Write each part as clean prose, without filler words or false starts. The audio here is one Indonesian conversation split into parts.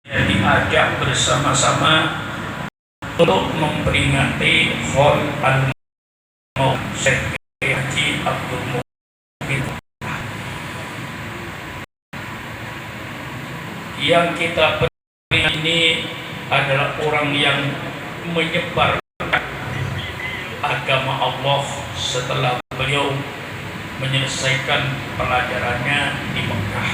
diajak bersama-sama untuk memperingati Hol Al-Maut Syekh Haji Abdul Muhyiddin. Yang kita peringati ini adalah orang yang menyebar agama Allah setelah beliau menyelesaikan pelajarannya di Mekah.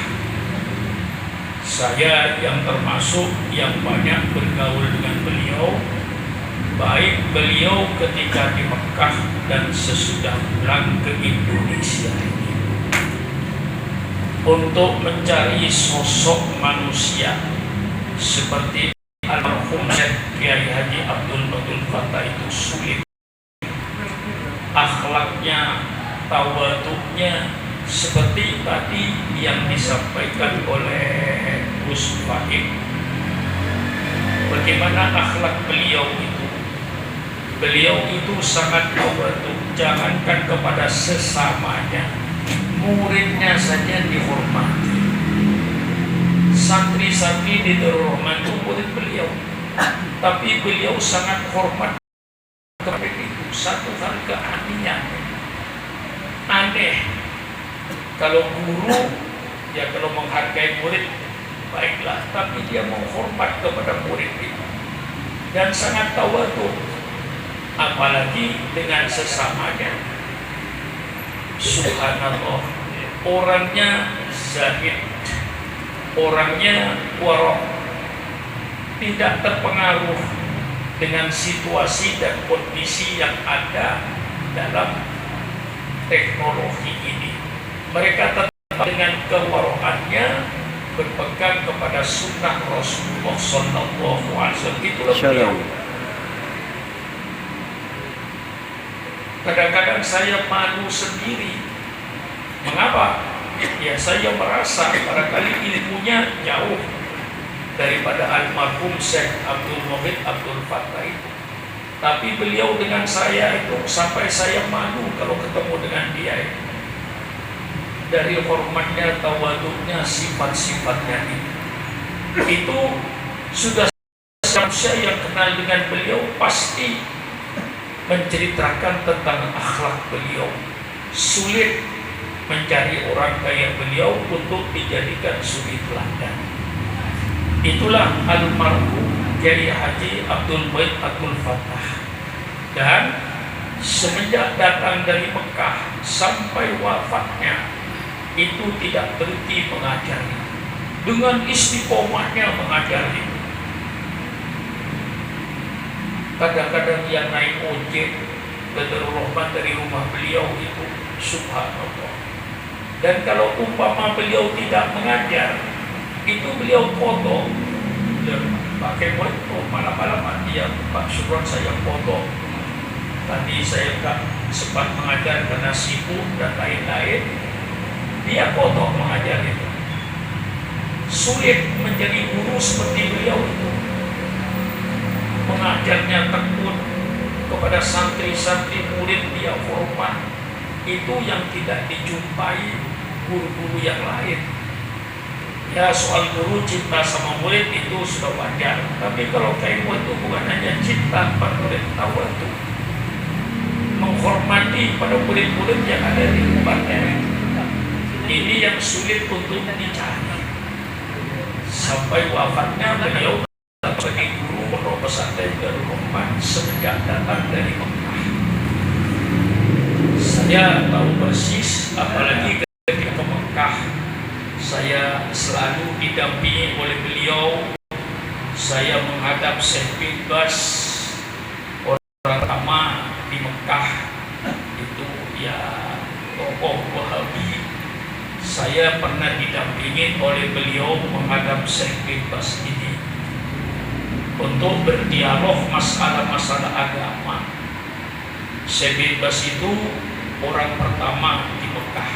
Saya yang termasuk yang banyak bergaul dengan beliau, baik beliau ketika di Mekah dan sesudah pulang ke Indonesia ini, untuk mencari sosok manusia seperti almarhum Syekh Kiai Haji Abdul Fattah itu sulit. Akhlaknya, tawaduknya seperti tadi yang disampaikan oleh Gus Fahim. Bagaimana akhlak beliau itu? Beliau itu sangat tawaduk, jangankan kepada sesamanya, muridnya saja dihormati. Santri-santri di Darul Rahman itu murid beliau, tapi beliau sangat hormat kepada itu. Satu hal keahlian aneh. Kalau guru, ya kalau menghargai murid, baiklah, tapi dia menghormat kepada murid itu dan sangat tawaduk, apalagi dengan sesamanya. Subhanallah, orangnya zahid, orangnya warok, tidak terpengaruh dengan situasi dan kondisi yang ada dalam teknologi ini. Mereka tetap dengan kewarokannya berpegang kepada sunnah Rasulullah Sallallahu Alaihi Wasallam. Itulah beliau. Kadang-kadang saya malu sendiri. Mengapa? Ya saya merasa barangkali ilmunya jauh daripada almarhum Syekh Abdul Muhyiddin Abdul Fattah itu. Tapi beliau dengan saya itu sampai saya malu kalau ketemu dengan dia itu. Dari hormatnya, tawaduknya, sifat-sifatnya itu sudah manusia yang kenal dengan beliau pasti menceritakan tentang akhlak beliau. Sulit mencari orang kayak beliau untuk dijadikan suri teladan. Itulah almarhum Kiai Haji Abdul Muhyiddin Abdul Fattah. Dan semenjak datang dari Mekah sampai wafatnya itu tidak berhenti mengajari, dengan istiqomahnya mengajari. Kadang-kadang dia naik ojek ke Darul Rahman dari rumah beliau itu, subhanallah. Dan kalau umpama beliau tidak mengajar, itu beliau foto dan pakai foto malam-malam dia, Pak Syukron saya foto. Tadi saya tak sempat mengajar karena sibuk dan lain-lain. Dia foto mengajar itu. Sulit menjadi guru seperti beliau itu. Mengajarnya tekun kepada santri-santri murid, dia hormat. Itu yang tidak dijumpai guru-guru yang lain. Ya soal guru cinta sama murid itu sudah wajar. Tapi kalau kayak itu bukan hanya cinta pada murid, tawaduk, menghormati pada murid-murid yang ada di tempatnya. Ini yang sulit untuk dicari. Sampai wafatnya beliau sebagai guru pondok pesantren Darul Rahman sejak datang dari Mekah. Saya tahu persis, apalagi ketika ke Mekah, saya selalu didampingi oleh beliau. Saya menghadap Syekh bin Baz, orang pertama di Mekah itu ya tokoh Wahabi. Saya pernah didampingi oleh beliau menghadap Syekh bin Baz ini untuk berdialog masalah-masalah agama. Syekh bin Baz itu orang pertama di Mekah,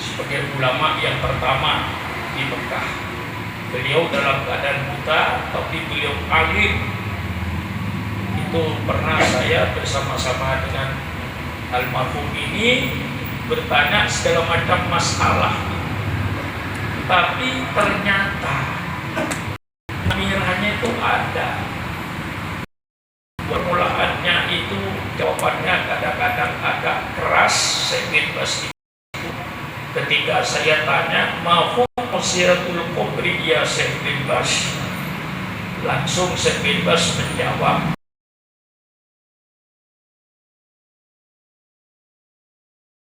sebagai ulama yang pertama di Mekah. Beliau dalam keadaan buta, tapi beliau alim. Itu pernah saya bersama-sama dengan almarhum ini bertanya segala macam masalah, tapi ternyata tafsiratul kubri ya Syekh bin Bas. Langsung Syekh bin Bas menjawab,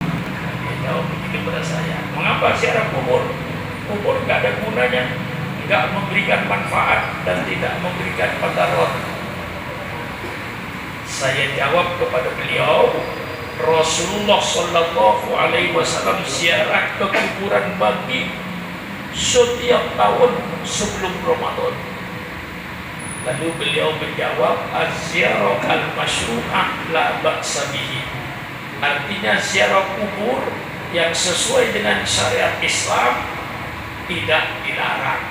dia jawab begitu pada saya, mengapa ziarah kubur? Kubur nggak ada gunanya, nggak memberikan manfaat dan tidak memberikan madarat. Saya jawab kepada beliau, Rasulullah Shallallahu Alaihi Wasallam ziarah ke kuburan bagi setiap tahun sebelum Ramadan. Lalu beliau menjawab, az-ziyarah al-masyru'ah la ba'sa bihi. Artinya ziarah kubur yang sesuai dengan syariat Islam tidak dilarang.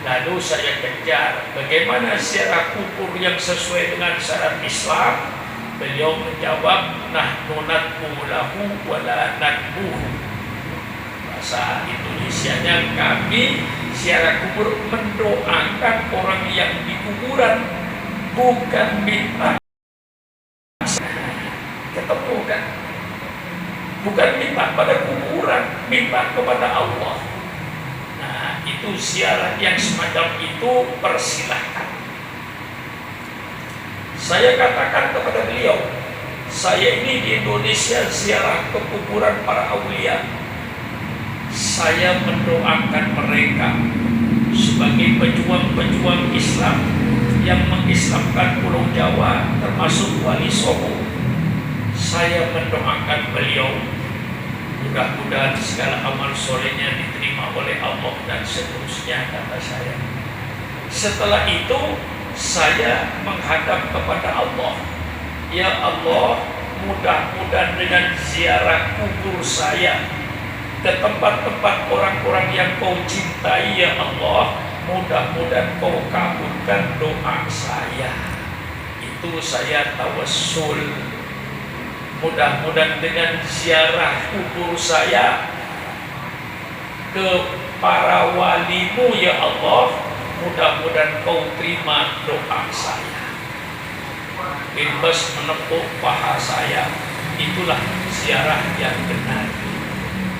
Lalu saya kejar, bagaimana ziarah kubur yang sesuai dengan syariat Islam? Beliau menjawab, nahnu nad'u lahu wa la nad'uhu. Bahasa Indonesianya, kami ziarah kubur mendoakan orang yang di kuburan, bukan minta. Ketemu kan? Bukan minta pada kuburan, minta kepada Allah. Nah, itu ziarah yang semacam itu persilahkan. Saya katakan kepada beliau, saya ini di Indonesia ziarah ke kuburan para aulia. Saya mendoakan mereka sebagai pejuang-pejuang Islam yang mengislamkan Pulau Jawa, termasuk Wali Songo. Saya mendoakan beliau, mudah-mudahan segala amal solehnya diterima oleh Allah dan seterusnya, kata saya. Setelah itu saya menghadap kepada Allah, ya Allah, mudah-mudahan dengan ziarah kubur saya ke tempat-tempat orang-orang yang kau cintai, ya Allah, mudah-mudahan kau kabulkan doa saya. Itu saya tawassul. Mudah-mudahan dengan ziarah kubur saya ke para walimu, ya Allah, mudah-mudahan kau terima doa saya. Bin Bas menepuk paha saya, itulah ziarah yang benar.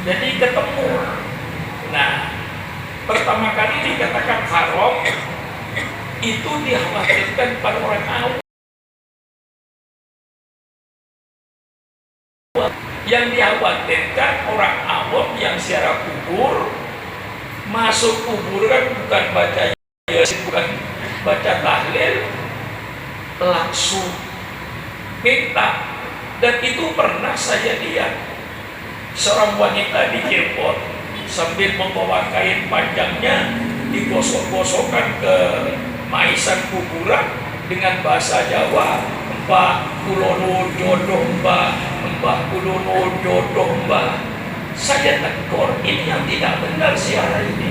Jadi ketemu. Nah, pertama kali dikatakan haram, itu dikhawatirkan pada orang awam. Yang dikhawatirkan orang awam yang ziarah kubur, masuk kubur kan bukan baca yasin, bukan baca tahlil, langsung minta. Dan itu pernah saya lihat seorang wanita di Cirebon sambil membawa kain panjangnya digosok-gosokkan ke maisan kuburan dengan bahasa Jawa, Mbah kulono jodoh mbah, Mbah kulono jodoh mbah. Saya tegur, ini yang tidak benar ziarah ini.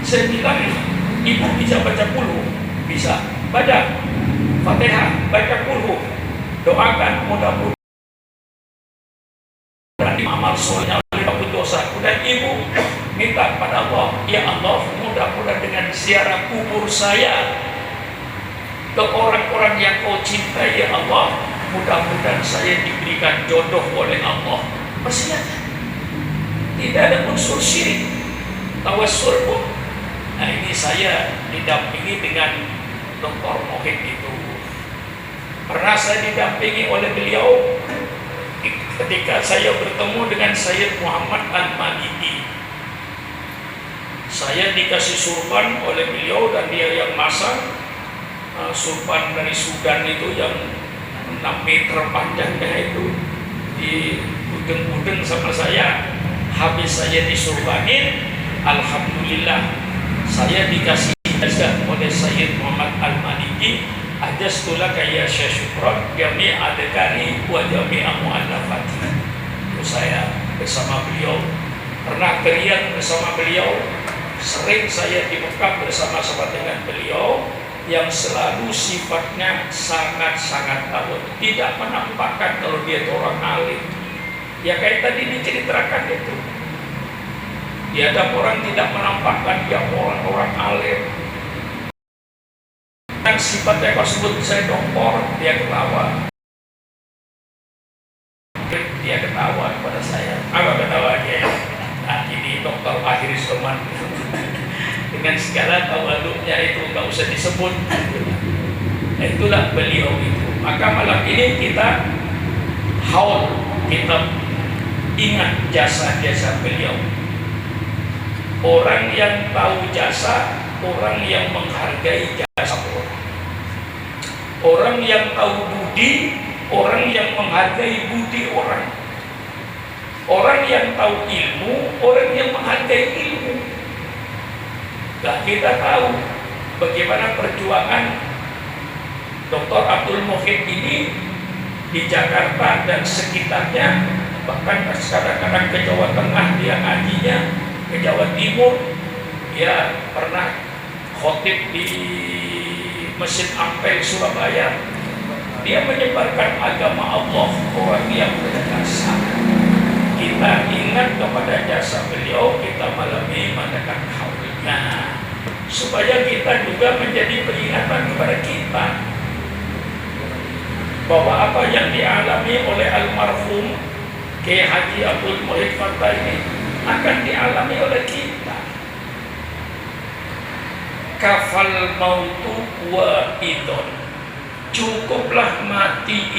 Saya bilang, ibu bisa baca qul, bisa baca Fatihah, baca qul, doakan mudah-mudahan amal solehnya oleh dosa. Dan ibu minta pada Allah, ya Allah, mudah-mudahan dengan ziarah kubur saya ke orang-orang yang kau cintai, ya Allah, mudah-mudahan saya diberikan jodoh oleh Allah. Masih tidak ada unsur syirik, tawassul pun. Nah, ini saya didampingi dengan Dr. Mohid itu. Pernah saya didampingi oleh beliau ketika saya bertemu dengan Sayyid Muhammad Al-Maliki. Saya dikasih surban oleh beliau dan dia yang masang. Surban dari Sudan itu yang 6 meter panjangnya itu di udeng-udeng sama saya. Habis saya disurbanin, alhamdulillah saya dikasih ijazah oleh Sayyid Muhammad Al-Maliki, ajastulah kaya syukron jami' adekari wa jami'a mu'allafati. Itu saya bersama beliau, pernah teriak bersama beliau, sering saya di Mekah bersama-sama dengan beliau, yang selalu sifatnya sangat-sangat tawad, tidak menampakkan kalau dia itu orang alim. Ya kayak tadi diceritakan itu, dia ada orang tidak menampakkan dia orang alim. Dan sifatnya kalau sebut saya doktor, dia ketawa. Dia ketawa kepada saya. Apa ketawanya? Nah, ini dokter Akhir Soman dengan segala tawaduknya itu nggak usah disebut. Nah, itulah beliau itu. Maka malam ini kita haul, kita ingat jasa-jasa beliau. Orang yang tahu jasa, orang yang menghargai jasa orang. Orang yang tahu budi, orang yang menghargai budi orang. Orang yang tahu ilmu, orang yang menghargai ilmu. Nah, kita tahu bagaimana perjuangan Dr. Abdul Muhyidd ini di Jakarta dan sekitarnya, bahkan kadang-kadang ke Jawa Tengah dia ngajinya, ke Jawa Timur dia pernah khotib di Masjid Ampel Surabaya. Dia menyebarkan agama Allah, orang yang berjasa. Kita ingat kepada jasa beliau, kita malam ini mengadakan haulnya, supaya kita juga menjadi peringatan kepada kita bahwa apa yang dialami oleh almarhum Kiai Haji Abdul Muhyidd Fattah ini akan dialami oleh kita. Kafal mautu wa idon, cukuplah mati